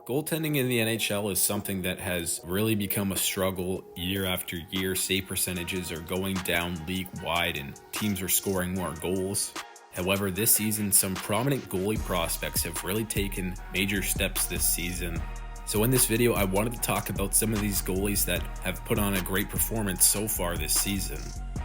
Goaltending in the NHL is something that has really become a struggle year after year. Save percentages are going down league-wide and teams are scoring more goals. However, this season, some prominent goalie prospects have really taken major steps this season. So in this video, I wanted to talk about some of these goalies that have put on a great performance so far this season.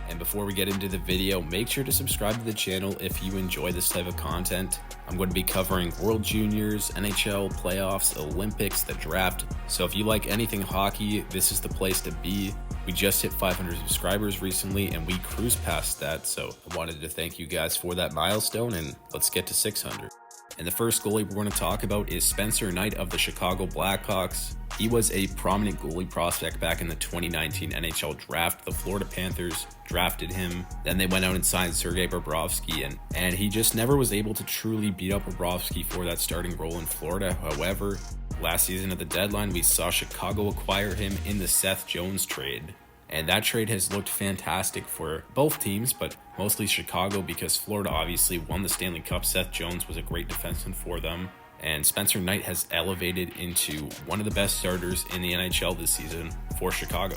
And before we get into the video, make sure to subscribe to the channel if you enjoy this type of content. I'm going to be covering World Juniors, NHL, playoffs, Olympics, the draft. So if you like anything hockey, this is the place to be. We just hit 500 subscribers recently and we cruised past that. So I wanted to thank you guys for that milestone, and let's get to 600. And the first goalie we're going to talk about is Spencer Knight of the Chicago Blackhawks. He was a prominent goalie prospect back in the 2019 NHL draft. The Florida Panthers drafted him. Then they went out and signed Sergei Bobrovsky, and he just never was able to truly beat up Bobrovsky for that starting role in Florida. However, last season at the deadline, we saw Chicago acquire him in the Seth Jones trade. And that trade has looked fantastic for both teams, but mostly Chicago because Florida obviously won the Stanley Cup. Seth Jones was a great defenseman for them. And Spencer Knight has elevated into one of the best starters in the NHL this season for Chicago.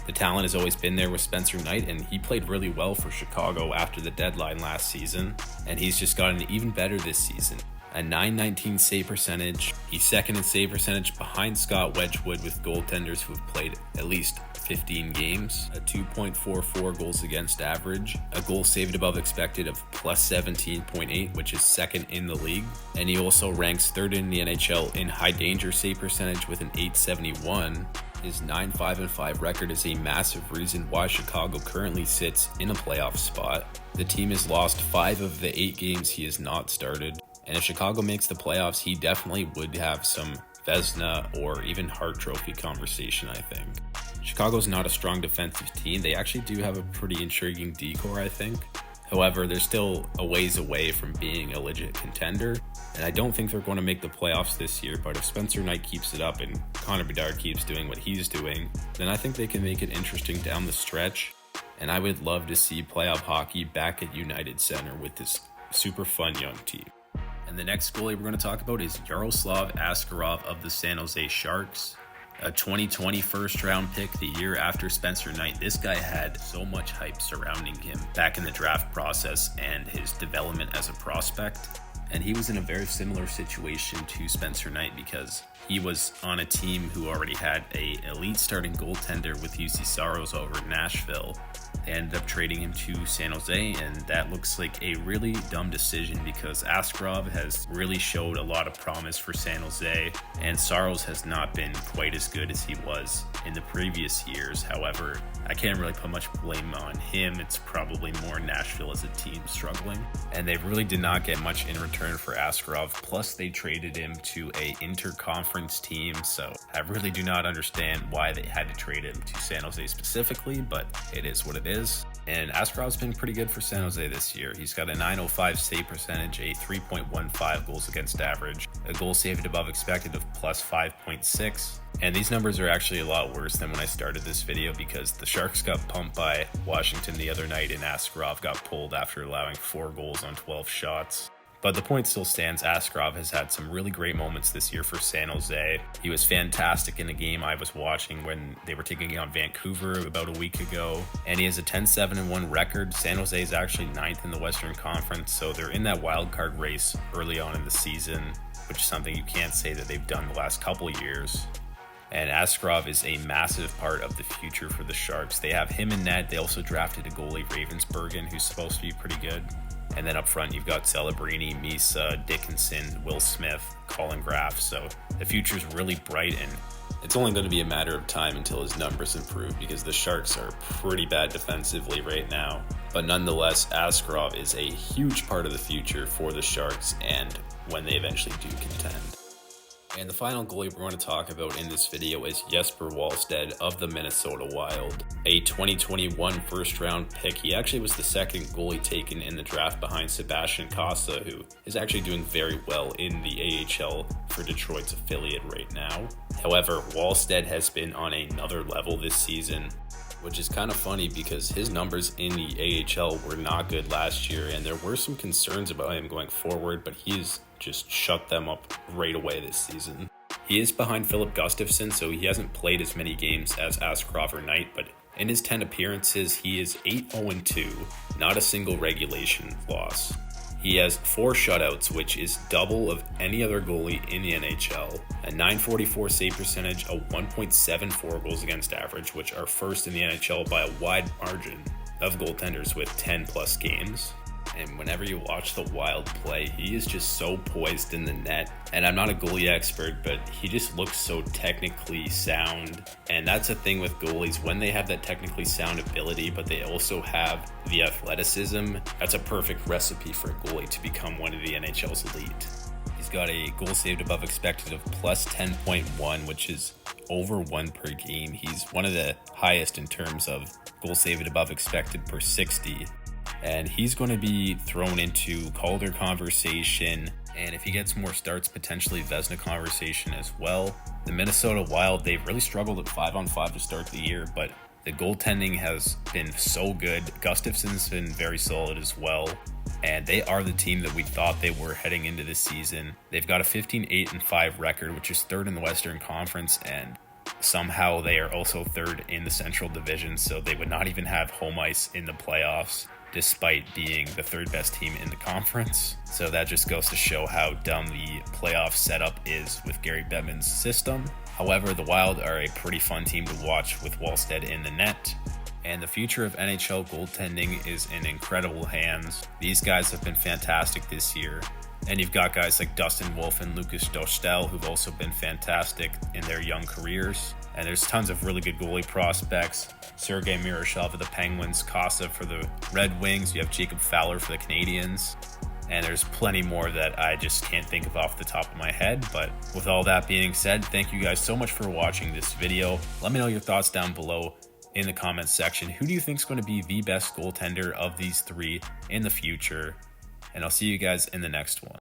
The talent has always been there with Spencer Knight, and he played really well for Chicago after the deadline last season. And he's just gotten even better this season. A .919 save percentage. He's second in save percentage behind Scott Wedgwood with goaltenders who have played at least 15 games, a 2.44 goals against average, a goal saved above expected of plus 17.8, which is second in the league. And he also ranks third in the NHL in high danger save percentage with an 871. His 9-5-5 record is a massive reason why Chicago currently sits in a playoff spot. The team has lost 5 of the 8 games he has not started. And if Chicago makes the playoffs, he definitely would have some Vezina or even Hart Trophy conversation, I think. Chicago's not a strong defensive team. They actually do have a pretty intriguing D-core, I think. However, they're still a ways away from being a legit contender. And I don't think they're going to make the playoffs this year, but if Spencer Knight keeps it up and Connor Bedard keeps doing what he's doing, then I think they can make it interesting down the stretch. And I would love to see playoff hockey back at United Center with this super fun young team. And the next goalie we're going to talk about is Yaroslav Askarov of the San Jose Sharks. A 2020 first round pick the year after Spencer Knight. This guy had so much hype surrounding him back in the draft process and his development as a prospect. And he was in a very similar situation to Spencer Knight because he was on a team who already had an elite starting goaltender with UC Saros over in Nashville. They ended up trading him to San Jose, and that looks like a really dumb decision because Askarov has really showed a lot of promise for San Jose, and Saros has not been quite as good as he was in the previous years. However, I can't really put much blame on him. It's probably more Nashville as a team struggling, and they really did not get much in return for Askarov. Plus, they traded him to a interconference team, so I really do not understand why they had to trade him to San Jose specifically, but it is what it is. And Askarov's been pretty good for San Jose this year. He's got a .905 save percentage, a 3.15 goals against average, a goal saved above expected of plus 5.6. And these numbers are actually a lot worse than when I started this video because the Sharks got pumped by Washington the other night and Askarov got pulled after allowing 4 goals on 12 shots. But the point still stands. Askarov has had some really great moments this year for San Jose. He was fantastic in a game I was watching when they were taking on Vancouver about a week ago. And he has a 10-7-1 record. San Jose is actually 9th in the Western Conference, so they're in that wild card race early on in the season, which is something you can't say that they've done the last couple of years. And Askarov is a massive part of the future for the Sharks. They have him in net. They also drafted a goalie, Ravensburgen, who's supposed to be pretty good. And then up front, you've got Celebrini, Misa, Dickinson, Will Smith, Colin Graff. So the future's really bright, and it's only going to be a matter of time until his numbers improve because the Sharks are pretty bad defensively right now. But nonetheless, Askarov is a huge part of the future for the Sharks and when they eventually do contend. And the final goalie we're going to talk about in this video is Jesper Wallstedt of the Minnesota Wild. A 2021 first round pick. He actually was the second goalie taken in the draft behind Sebastian Cossa, who is actually doing very well in the AHL for Detroit's affiliate right now. However, Wallstedt has been on another level this season, which is kind of funny because his numbers in the AHL were not good last year, and there were some concerns about him going forward, but he's just shut them up right away this season. He is behind Philip Gustafsson, so he hasn't played as many games as Askarov or Knight, but in his 10 appearances, he is 8-0-2, not a single regulation loss. He has 4 shutouts, which is double of any other goalie in the NHL, a .944 save percentage, a 1.74 goals against average, which are first in the NHL by a wide margin of goaltenders with 10 plus games. And whenever you watch the Wild play, he is just so poised in the net. And I'm not a goalie expert, but he just looks so technically sound. And that's a thing with goalies, when they have that technically sound ability, but they also have the athleticism, that's a perfect recipe for a goalie to become one of the NHL's elite. He's got a goal saved above expected of plus 10.1, which is over 1 per game. He's one of the highest in terms of goal saved above expected per 60. And he's going to be thrown into Calder conversation, and if he gets more starts, potentially Vezina conversation as well. The Minnesota Wild, they've really struggled at 5-on-5 to start the year, but the goaltending has been so good. Gustafsson's been very solid as well, and they are the team that we thought they were heading into this season. They've got a 15-8-5 record, which is 3rd in the Western Conference, and somehow they are also 3rd in the Central Division, so they would not even have home ice in the playoffs, despite being the 3rd best team in the conference. So that just goes to show how dumb the playoff setup is with Gary Bettman's system. However, the Wild are a pretty fun team to watch with Wallstedt in the net. And the future of NHL goaltending is in incredible hands. These guys have been fantastic this year. And you've got guys like Dustin Wolf and Lucas Dostal who've also been fantastic in their young careers. And there's tons of really good goalie prospects. Sergei Miroshov of the Penguins, Casa for the Red Wings. You have Jacob Fowler for the Canadiens. And there's plenty more that I just can't think of off the top of my head. But with all that being said, thank you guys so much for watching this video. Let me know your thoughts down below in the comments section. Who do you think is going to be the best goaltender of these 3 in the future? And I'll see you guys in the next one.